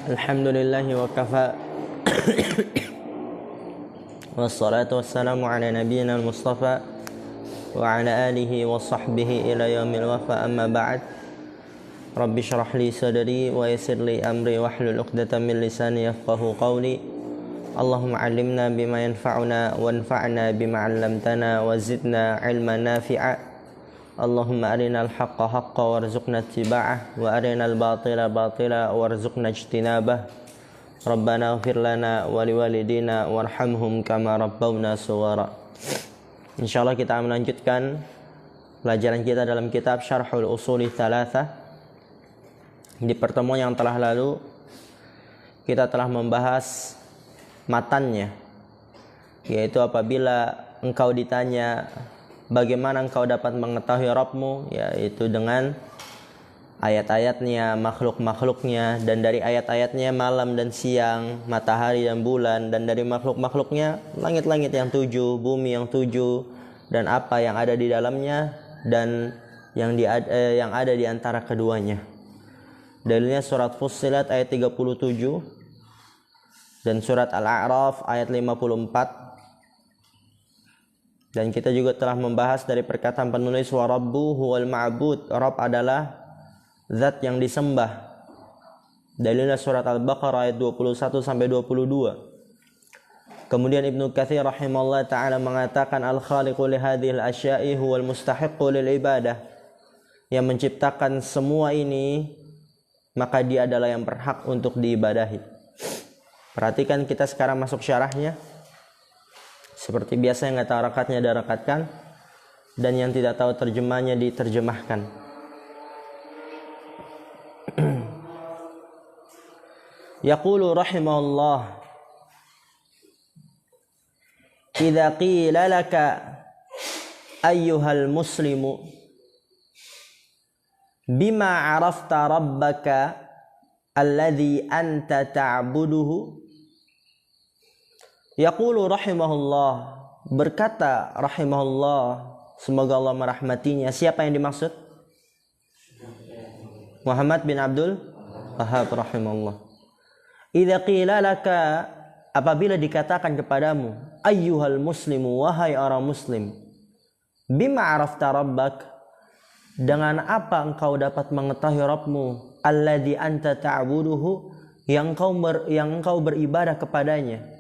Alhamdulillahi wa kafa. Wassalatu wassalamu ala nabiyyina al-mustafa wa ala alihi wa sahbihi ila yaumil wafa, amma ba'd. Rabbi shrah li sadri wa yassir li amri wahlul 'uqdatam min lisani yafqahu qawli. Allahumma 'allimna bima yanfa'una wanfa'na bima 'allamtana wa zidna 'ilman nafi'a. Allahumma arinal haqqa haqqa warzuqna ittiba'ah wa arinal batila batila warzuqna ijtinabah. Rabbana ighfir lana wa liwalidina warhamhum kama rabbawna shighara. Insyaallah kita melanjutkan pelajaran kita dalam kitab Syarhul Usuli Tsalatsah. Di pertemuan yang telah lalu kita telah membahas matannya, yaitu apabila engkau ditanya bagaimana engkau dapat mengetahui Rabbmu, yaitu dengan ayat-ayatnya, makhluk-makhluknya, dan dari ayat-ayatnya malam dan siang, matahari dan bulan, dan dari makhluk-makhluknya langit-langit yang 7, bumi yang 7, dan apa yang ada di dalamnya dan yang ada di antara keduanya. Dalilnya surat Fussilat ayat 37 dan surat Al-A'raf ayat 54. Dan kita juga telah membahas dari perkataan penulis wa rabbu huwal ma'bud. Rabb adalah zat yang disembah. Dalilnya surat Al-Baqarah ayat 21 sampai 22. Kemudian Ibnu Katsir rahimahullah taala mengatakan al-khaliqu li hadhil asya'i huwal mustahiqqu lil ibadah. Yang menciptakan semua ini, maka dia adalah yang berhak untuk diibadahi. Perhatikan kita sekarang masuk syarahnya. Seperti biasa yang nggak tahu rakatnya darakatkan, dan yang tidak tahu terjemahnya diterjemahkan. Yaqulu rahimahullah, idza qila laka ayyuhal muslimu bima arafta rabbaka alladhi anta ta'buduhu. Yaqulu rahimahullah, berkata rahimahullah, semoga Allah merahmatinya. Siapa yang dimaksud? Muhammad bin Abdul Wahhab rahimahullah. Idza qila laka, apabila dikatakan kepadamu, ayyuhal muslimu, wahai orang muslim, bima arafta rabbak, dengan apa engkau dapat mengetahui Rabbmu, alladzi anta ta'buduhu, yang engkau beribadah kepadanya.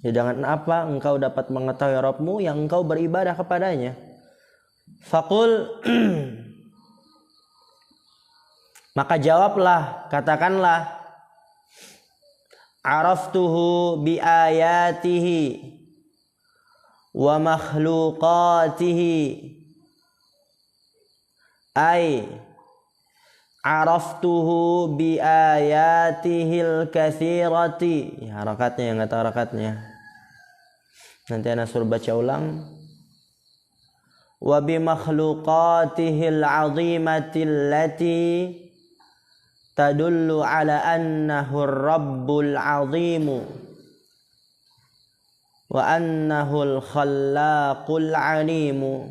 Dengan apa engkau dapat mengetahui Rabbmu yang engkau beribadah kepadanya? Faqul, maka jawablah, katakanlah, araftuhu bi ayatihi wa makhluqatihi, ay araftuhu bi ayatihil katsirati. Ya, harakatnya yang enggak tahu harakatnya. Nanti ana suruh baca ulang. Wa bi makhluqatihil 'azimati allati tadullu ala annahu ar-rabbul 'azim wa annahu al-khallaqul 'alim.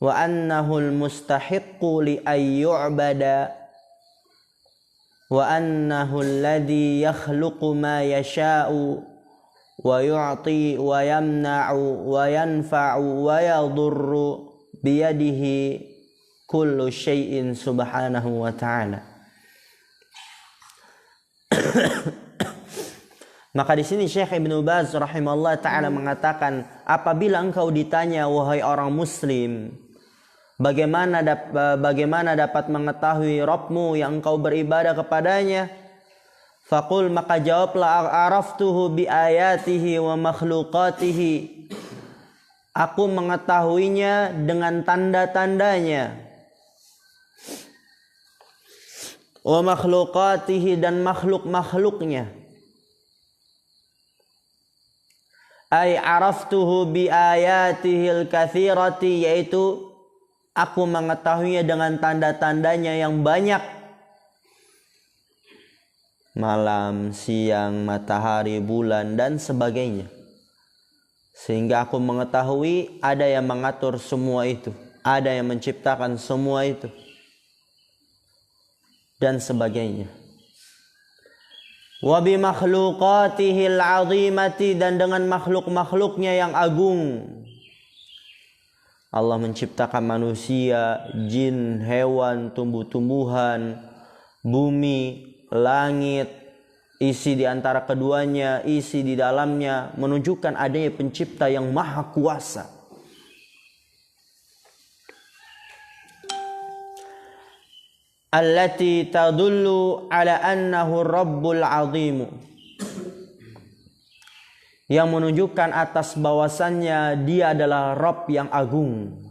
Wa annahu al-mustahiqqu li ay yu'bada wa annahu alladhi yakhluqu ma yasha'u wa yu'ti wa yamna'u wa yanfa'u wa yadurru biyadihi kullu syai'in subhanahu wa ta'ala. Maka di sini Syekh Ibnu Baz rahimahullah taala mengatakan, apabila engkau ditanya wahai orang muslim, bagaimana dapat mengetahui Rabbmu yang engkau beribadah kepadanya? Faqul, maka jawablah, araftuhu bi ayatihi wa makhluqatihi. Aku mengetahuinya dengan tanda-tandanya. Wa makhluqatihi, dan makhluk-makhluknya. Ay araftuhu bi ayatihil katsirati, yaitu aku mengetahuinya dengan tanda-tandanya yang banyak. Malam, siang, matahari, bulan, dan sebagainya. Sehingga aku mengetahui ada yang mengatur semua itu. ada yang menciptakan semua itu dan sebagainya. Wa bi makhluqatihil 'azimati, dan dengan makhluk-makhluknya yang agung. Allah menciptakan manusia, jin, hewan, tumbuh-tumbuhan, bumi, langit, isi di antara keduanya, isi di dalamnya, menunjukkan adanya pencipta yang maha kuasa. Allati tadullu ala annahu rabbul azimu, yang menunjukkan atas bahwasannya dia adalah Rabb yang agung.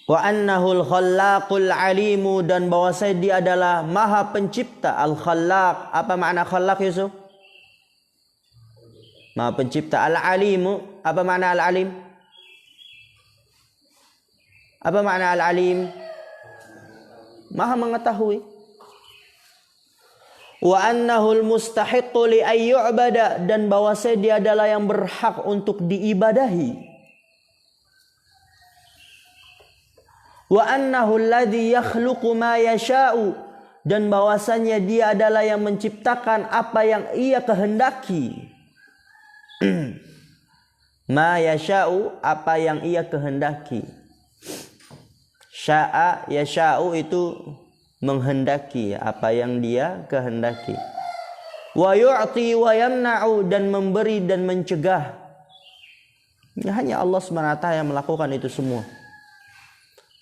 Wa annahul khallaqul alimu, dan bahwasanya dia adalah maha pencipta. Al-khallaq, apa makna khallaq Yusuf? Maha pencipta. Al-alimu, apa makna al-alim? Apa makna al-alim? Maha mengetahui. Wa annahul mustahiqqu li ay yu'bada, dan bahwasanya dia adalah yang berhak untuk diibadahi. Wa annahu alladhi yakhluqu ma yasha'u, dan bahwasanya dia adalah yang menciptakan apa yang ia kehendaki. Ma yasha'u, apa yang ia kehendaki. Sya'a yasha'u itu menghendaki, apa yang dia kehendaki. Wa yu'ti wa yamna'u, dan memberi dan mencegah. Hanya Allah SWT yang melakukan itu semua.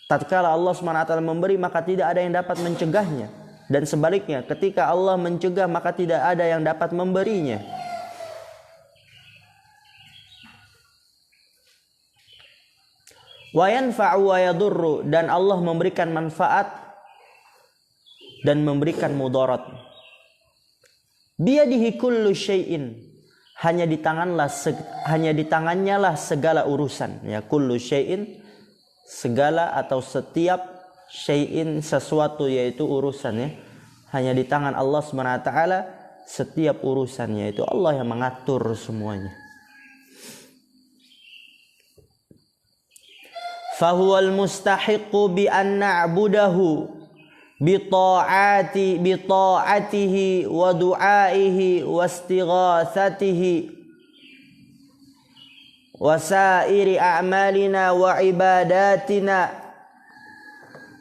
Tatkala Allah SWT memberi, maka tidak ada yang dapat mencegahnya. Dan sebaliknya, ketika Allah mencegah, maka tidak ada yang dapat memberinya. Wa yanfa'u wa yadurru, dan Allah memberikan manfaat dan memberikan mudarat. Biyadihi kullu syai'in, hanya di tangannya lah segala urusan. Ya, kullu syai'in, segala atau setiap, syai'in sesuatu, yaitu urusan, ya. Hanya di tangan Allah SWT setiap urusannya, itu Allah yang mengatur semuanya. Fahuwal mustahiqu bi an na'budahu bi ta'atihi wa du'aihi wa istighatsatihi wa sa'iri a'malina wa ibadatina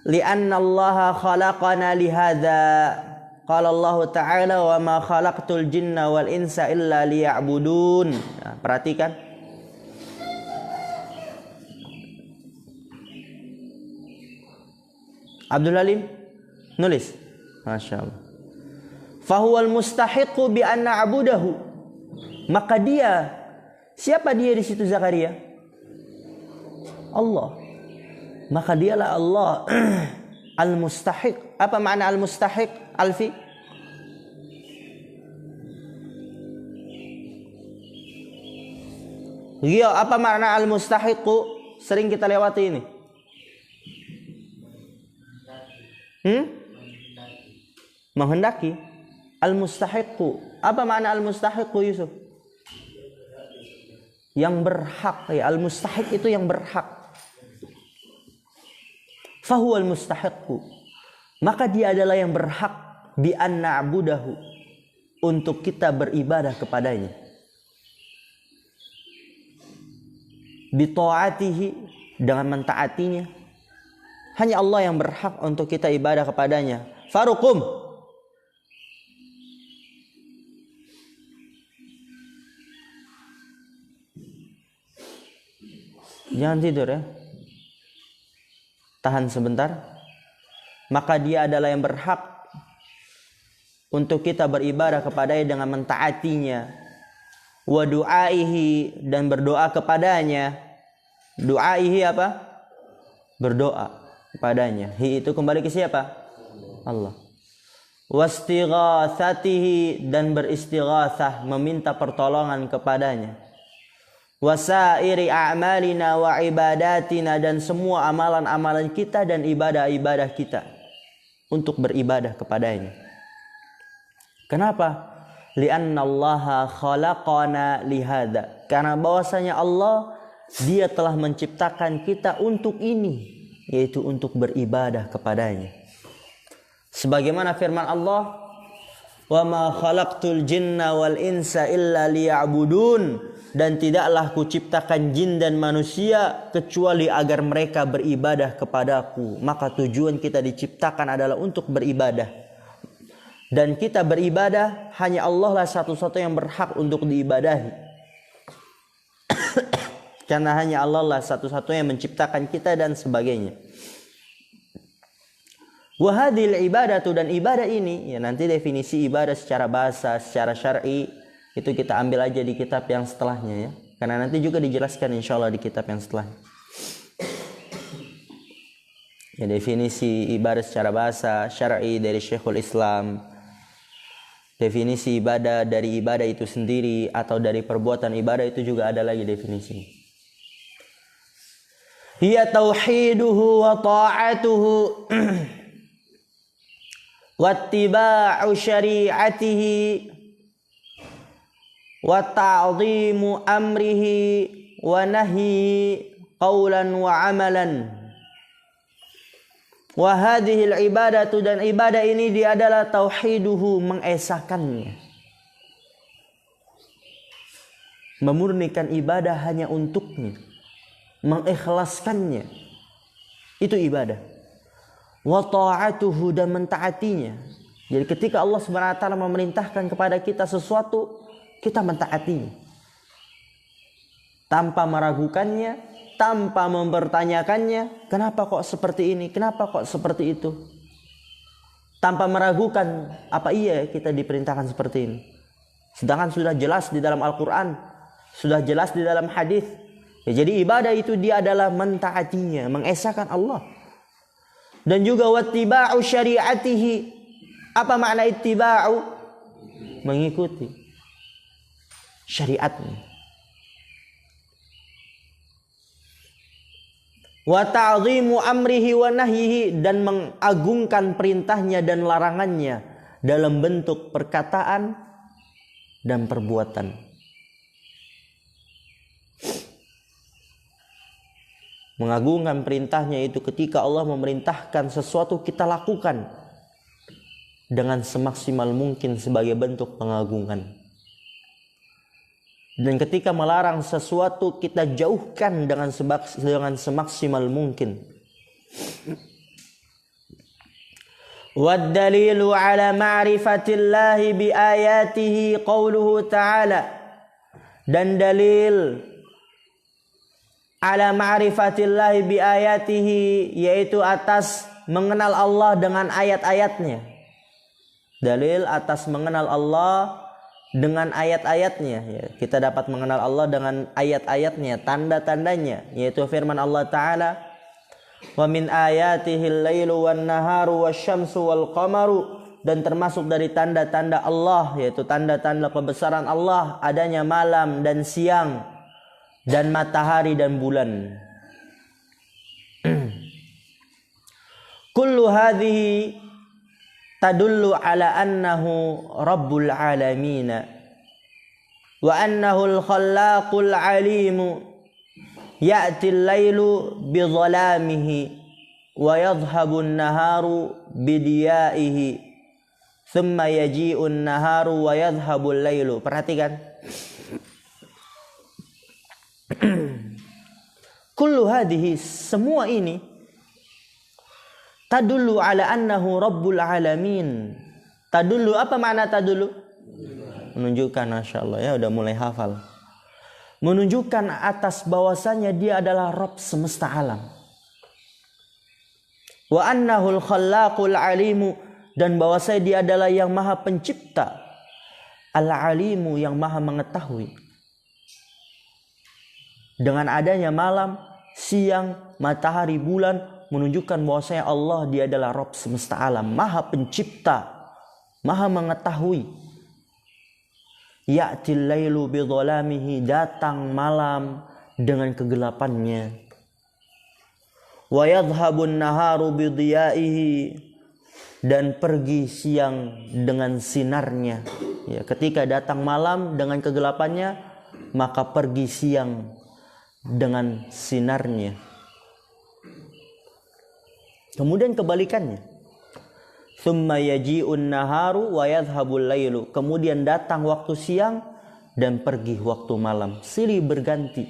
li'anna Allah khalaqana lihadza. Qala Allah Ta'ala wa ma khalaqtul jinna wal insa illa liya'budun. Nah, perhatikan. Abdul Halim nulis. Masya Allah. Fahuwal mustahiqu bi an na'budahu, maka dia, siapa dia di situ Zakaria? Allah. Maka dialah Allah al-mustahiq. Apa makna al-mustahiq, Alfi? Iya, apa makna al-mustahiqu? Sering kita lewati ini. Menghendaki. Al-mustahiqu, apa makna al-mustahiqu Yusuf? Yang berhak, ya. Al-mustahiq itu yang berhak. Fahuwal mustahiqu, maka dia adalah yang berhak bi an na'budahu, untuk kita beribadah kepadanya. Bi ta'atihi, dengan mentaatinya. Hanya Allah yang berhak untuk kita ibadah kepadanya. Faruqum, jangan tidur, ya. Tahan sebentar. Maka dia adalah yang berhak untuk kita beribadah kepadanya dengan mentaatinya. Wa du'aihi, dan berdoa kepadanya. Du'aihi apa? Berdoa kepadanya. Hi itu kembali ke siapa? Allah. Wastighatsatihi, dan beristighatsah, meminta pertolongan kepadanya. Wasairi a'malina wa ibadatina, dan semua amalan-amalan kita dan ibadah-ibadah kita untuk beribadah kepadanya. Kenapa? Li'anna Allah khalaqana lihada, karena bahwasanya Allah dia telah menciptakan kita untuk ini, yaitu untuk beribadah kepadanya. Sebagaimana firman Allah, "Wa ma khalaqtul jinna wal insa illa liya'budun." Dan tidaklah kuciptakan jin dan manusia kecuali agar mereka beribadah kepadaku. Maka tujuan kita diciptakan adalah untuk beribadah. Dan kita beribadah hanya Allah lah satu-satu yang berhak untuk diibadahi. Karena hanya Allah lah satu-satu yang menciptakan kita dan sebagainya. Wahadil ibadatu, dan ibadah ini, ya nanti definisi ibadah secara bahasa, secara syar'i itu kita ambil aja di kitab yang setelahnya ya. Karena nanti juga dijelaskan insyaallah di kitab yang setelahnya. Ya, definisi ibadah secara bahasa syar'i dari Syekhul Islam. Definisi ibadah dari ibadah itu sendiri atau dari perbuatan ibadah itu juga ada lagi definisinya. Hiya tauhiduhu wa ta'atuhu wattiba'u syari'atihi wa ta'dhimu amrihi wa nahyi qawlan wa amalan. Wa hadhil ibadatu, dan ibadah ini dia adalah tauhiduhu, mengesakannya, memurnikan ibadah hanya untuknya, mengikhlaskannya, itu ibadah. Wa ta'atuhu, dan mentaatinya. Jadi ketika Allah SWT memerintahkan kepada kita sesuatu, kita mentaatinya tanpa meragukannya, tanpa mempertanyakannya, kenapa kok seperti ini, kenapa kok seperti itu, tanpa meragukan apa iya kita diperintahkan seperti ini, sedangkan sudah jelas di dalam Al-Quran, sudah jelas di dalam hadis. Ya, jadi ibadah itu dia adalah mentaatinya, mengesahkan Allah. Dan juga wattiba'u syari'atihi. Apa makna ittiba'u? Mengikuti syariatnya. Wa ta'dhimu amrihi wa nahyihi, dan mengagungkan perintahnya dan larangannya dalam bentuk perkataan dan perbuatan. Mengagungkan perintahnya itu ketika Allah memerintahkan sesuatu kita lakukan dengan semaksimal mungkin sebagai bentuk pengagungan. Dan ketika melarang sesuatu kita jauhkan dengan semaksimal mungkin. Wad dalilu ala ma'rifatillahi bi ayatihi qauluhu ta'ala, dan dalil ala ma'rifatillahi bi ayatihi, yaitu atas mengenal Allah dengan ayat-ayatnya. Dalil atas mengenal Allah dengan ayat-ayatnya, ya, kita dapat mengenal Allah dengan ayat-ayatnya, tanda-tandanya, yaitu firman Allah Ta'ala, wa min ayatihil lailu wan naharu wasyamsu wal qamaru, dan termasuk dari tanda-tanda Allah, yaitu tanda-tanda kebesaran Allah, adanya malam dan siang, dan matahari dan bulan. Kullu hadhihi tadullu ala annahu rabbul alamin wa annahu al-khallaqul alim. Ya'ti al-lailu bi dhalamihi wa yadhhabu an-naharu bi diya'ihi thumma yaji'u an-naharu wa yadhhabu al-lailu. Perhatikan. Kullu hadhihi, semua ini, tadullu ala annahu rabbul alamin. Tadullu, apa makna tadullu? Menunjukkan, masyaallah ya, udah mulai hafal. Menunjukkan atas bahwasanya dia adalah Rabb semesta alam. Wa annahul khallaqul alimu, dan bahwasanya dia adalah yang maha pencipta, al-alimu, yang maha mengetahui. Dengan adanya malam, siang, matahari, bulan, menunjukkan bahwasanya Allah dia adalah Rabb semesta alam, maha pencipta, maha mengetahui. Ya'til lailu bi dhalamihi, datang malam dengan kegelapannya. Wa yadhhabun naharu bi dhiya'ihi, dan pergi siang dengan sinarnya. Ya, ketika datang malam dengan kegelapannya, maka pergi siang dengan sinarnya. Kemudian kebalikannya. Tsumma yaji'un naharu wa yadhhabul lailu. Kemudian datang waktu siang dan pergi waktu malam. Silih berganti.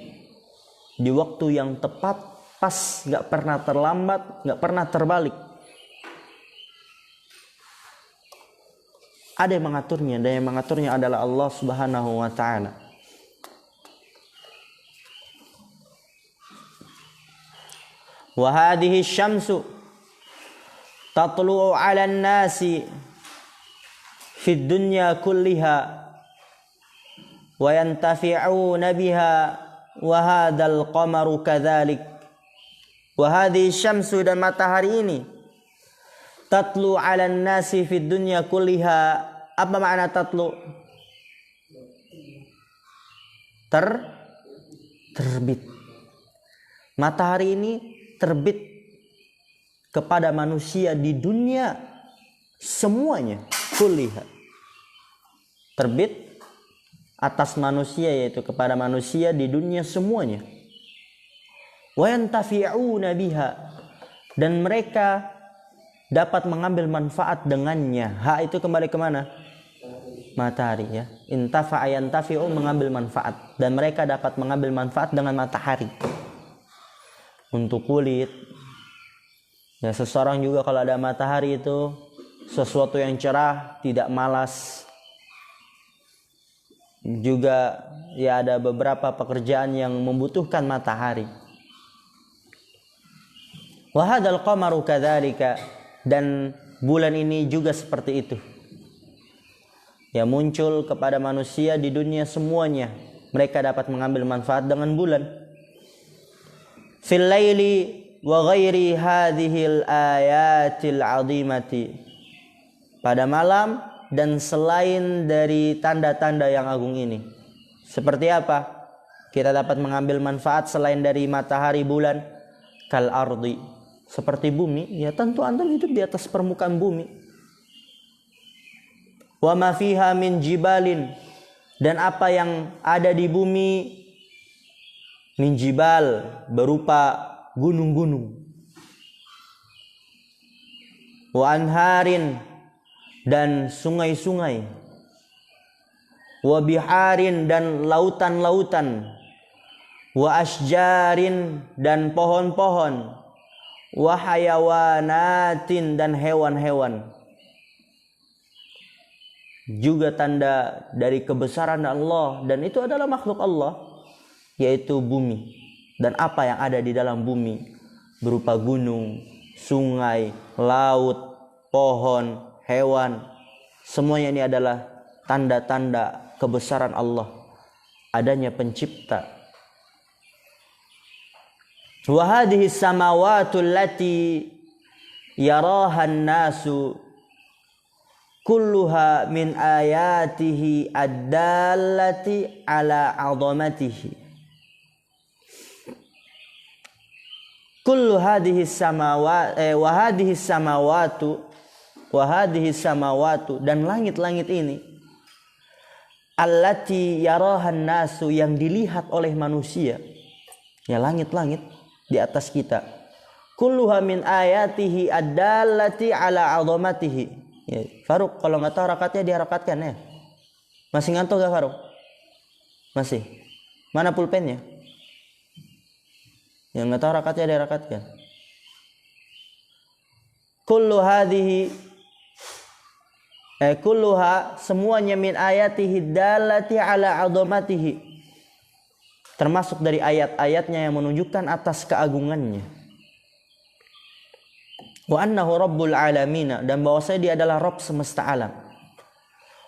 Di waktu yang tepat, pas, gak pernah terlambat, gak pernah terbalik. Ada yang mengaturnya, dan yang mengaturnya adalah Allah Subhanahu wa ta'ala. Wa hadhihi syamsu tatlu'u 'alan nasi fid dunya kulliha wa yantafi'una biha wa hadzal qamaru kadzalik. Wa hadhihi syamsu, dan matahari ini, tatlu 'alan nasi fid dunya kulliha. Apa makna tatlu? Terbit. Matahari ini terbit kepada manusia di dunia semuanya, kulliha. Terbit atas manusia, yaitu kepada manusia di dunia semuanya. Wa yantafi'una biha, dan mereka dapat mengambil manfaat dengannya. Ha itu kembali ke mana? Matahari, ya. Intafa'a yantafi'u, mengambil manfaat, dan mereka dapat mengambil manfaat dengan matahari. Untuk kulit, ya, seseorang juga kalau ada matahari itu sesuatu yang cerah, tidak malas. Juga ya ada beberapa pekerjaan yang membutuhkan matahari. Wa hadzal qamaru kadzalika, dan bulan ini juga seperti itu. Ya, muncul kepada manusia di dunia semuanya. Mereka dapat mengambil manfaat dengan bulan. Fil laili wa ghairi hadhil ayatil azimati, pada malam dan selain dari tanda-tanda yang agung ini. Seperti apa kita dapat mengambil manfaat selain dari matahari, bulan? Kal ardi, seperti bumi. Ya, tentu antum hidup di atas permukaan bumi. Wa ma fiha min jibalin, dan apa yang ada di bumi, min jibal, berupa gunung-gunung. Wa anharin, dan sungai-sungai. Wa biharin, dan lautan-lautan. Wa asjarin, dan pohon-pohon. Wa hayawanatin, dan hewan-hewan. Juga tanda dari kebesaran Allah, dan itu adalah makhluk Allah, yaitu bumi dan apa yang ada di dalam bumi, berupa gunung, sungai, laut, pohon, hewan. Semuanya ini adalah tanda-tanda kebesaran Allah, adanya pencipta. Wa hadhihi samawati allati yaraha an-nasu kulluha min ayatihi ad-dallati ala 'azamatihi. Kullu hadhihi samawatu, dan langit-langit ini, allati yarahan nasu, yang dilihat oleh manusia. Ya, langit-langit di atas kita. Kulluha min ayatihi ad-dallati ala 'azamatihi. Ya, Faruk, kalau nggak tahu rakatnya diharakatkan ya. Masih ngantuk gak Faruk? Masih. Mana pulpennya? Yang nggak tahu rakatnya diharakatkan. Kulluha, semuanya, min ayatihi dalati ala 'azamatihi, termasuk dari ayat-ayatnya yang menunjukkan atas keagungannya. Wa annahu rabbul alamin, dan bahwasanya dia adalah Rabb semesta alam.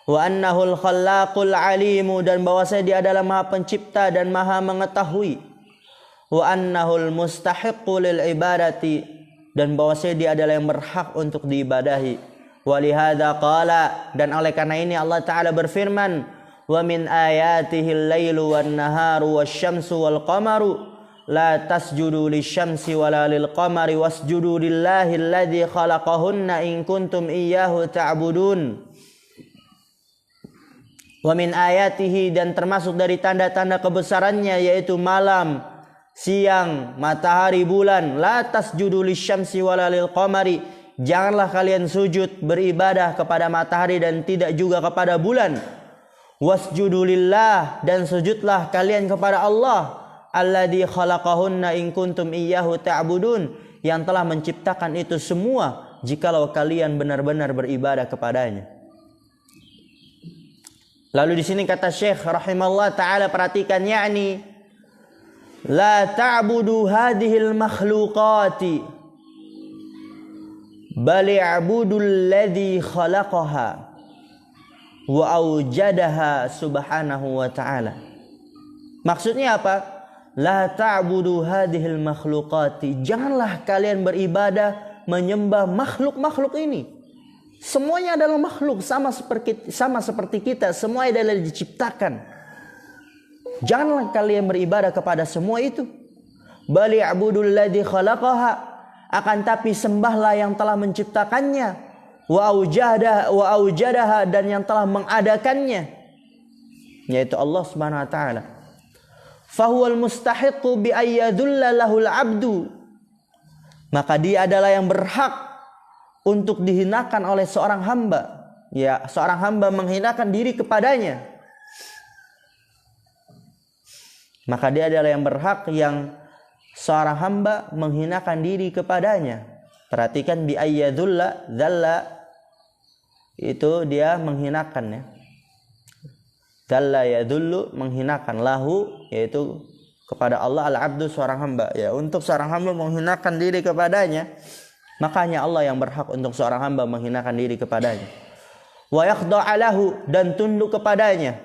Wa annahul khallaqul alimu, dan bahwasanya dia adalah Maha Pencipta dan Maha Mengetahui. Wa annahul mustahiqqu lil ibadati, dan bahwasanya dia adalah yang berhak untuk diibadahi. Wa lihadza qala, dan oleh karena ini Allah Ta'ala berfirman, wa min ayatihil lailu wan naharu wasyamsu wal qamaru la tasjudu lisyamsi wala lil qamari wasjudu lillahi alladzi khalaqahunna in kuntum iyyahu ta'budun. Wa min ayatihi, dan termasuk dari tanda-tanda kebesarannya yaitu malam, siang, matahari, bulan. La tasjudu lisyamsi wala lil qamari, janganlah kalian sujud beribadah kepada matahari dan tidak juga kepada bulan. Wasjudu lillah, dan sujudlah kalian kepada Allah, alladzi khalaqahunna in kuntum iyyahu ta'budun, yang telah menciptakan itu semua jikalau kalian benar-benar beribadah kepadanya. Lalu di sini kata Syekh rahimallahu taala, perhatikan, yakni la ta'budu hadhil makhluqati bal i'budu alladhi khalaqaha wa awjadaha subhanahu wa ta'ala. Maksudnya apa? La ta'budu hadhil makhluqati, janganlah kalian beribadah menyembah makhluk-makhluk ini. Semuanya adalah makhluk, sama seperti kita, semua adalah diciptakan. Janganlah kalian beribadah kepada semua itu. Bal i'budul ladzi khalaqaha, akan tapi sembahlah yang telah menciptakannya, wa aujadaha, dan yang telah mengadakannya, yaitu Allah Subhanahu wa taala. Fahuwal mustahiqu bi ayyadulla lahul abdu, maka dia adalah yang berhak untuk dihinakan oleh seorang hamba. Ya, seorang hamba menghinakan diri kepadanya, maka dia adalah yang berhak yang seorang hamba menghinakan diri kepadanya. Perhatikan, bi ayyadulla, dzalla itu dia menghinakan, ya. Dzalla yadullu, menghinakan, lahu yaitu kepada Allah, al-abdu seorang hamba. Ya, untuk seorang hamba menghinakan diri kepadanya, makanya Allah yang berhak untuk seorang hamba menghinakan diri kepadanya. Wa yakhda'a lahu, dan tunduk kepadanya.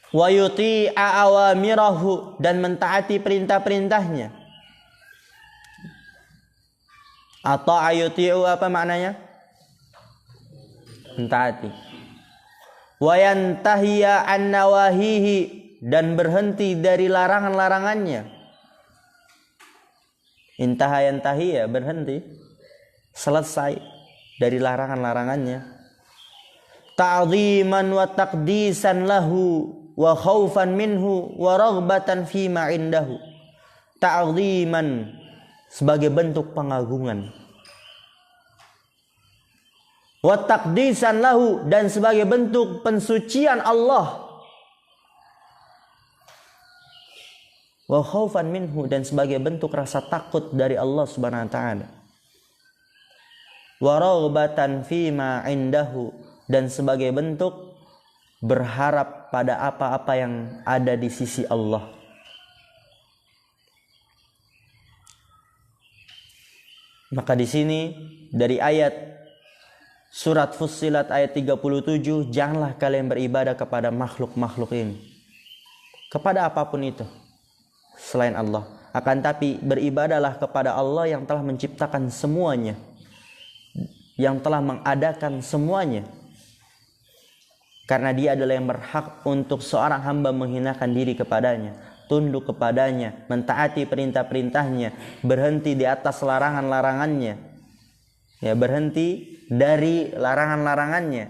Wa yuti'a awamirahu, dan mentaati perintah-perintahnya. Ata'a yuti'u, apa maknanya? Mentaati. Wa yantahiya an nawahihi, dan berhenti dari larangan-larangannya. Intaha yantahi, ya berhenti, selesai dari larangan-larangannya. Ta'ziman wa taqdisan lahu wa khaufan minhu wa raghbatan fima indahu. Ta'ziman, sebagai bentuk pengagungan. Wa taqdisan lahu, dan sebagai bentuk pensucian Allah. Wa khaufan minhu, dan sebagai bentuk rasa takut dari Allah Subhanahu wa taala. Wa raghbatan fima indahu, dan sebagai bentuk berharap pada apa-apa yang ada di sisi Allah. Maka di sini dari ayat surat Fussilat ayat 37, janganlah kalian beribadah kepada makhluk-makhluk ini, kepada apapun itu selain Allah. Akan tapi beribadahlah kepada Allah yang telah menciptakan semuanya, yang telah mengadakan semuanya. Karena dia adalah yang berhak untuk seorang hamba menghinakan diri kepadanya, tunduk kepadanya, mentaati perintah-perintahnya, berhenti di atas larangan-larangannya, ya, berhenti dari larangan-larangannya,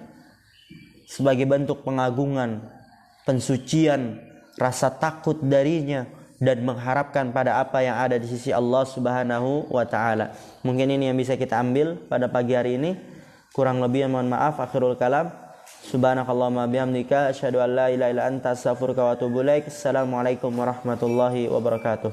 sebagai bentuk pengagungan, pensucian, rasa takut darinya, dan mengharapkan pada apa yang ada di sisi Allah Subhanahu wa taala. Mungkin ini yang bisa kita ambil pada pagi hari ini. Kurang lebih mohon maaf. Akhirul kalam. Subhanakallahumma bihamdika asyhadu an la ilaha illa anta astaghfiruka wa atubu ilaik. Assalamualaikum warahmatullahi wabarakatuh.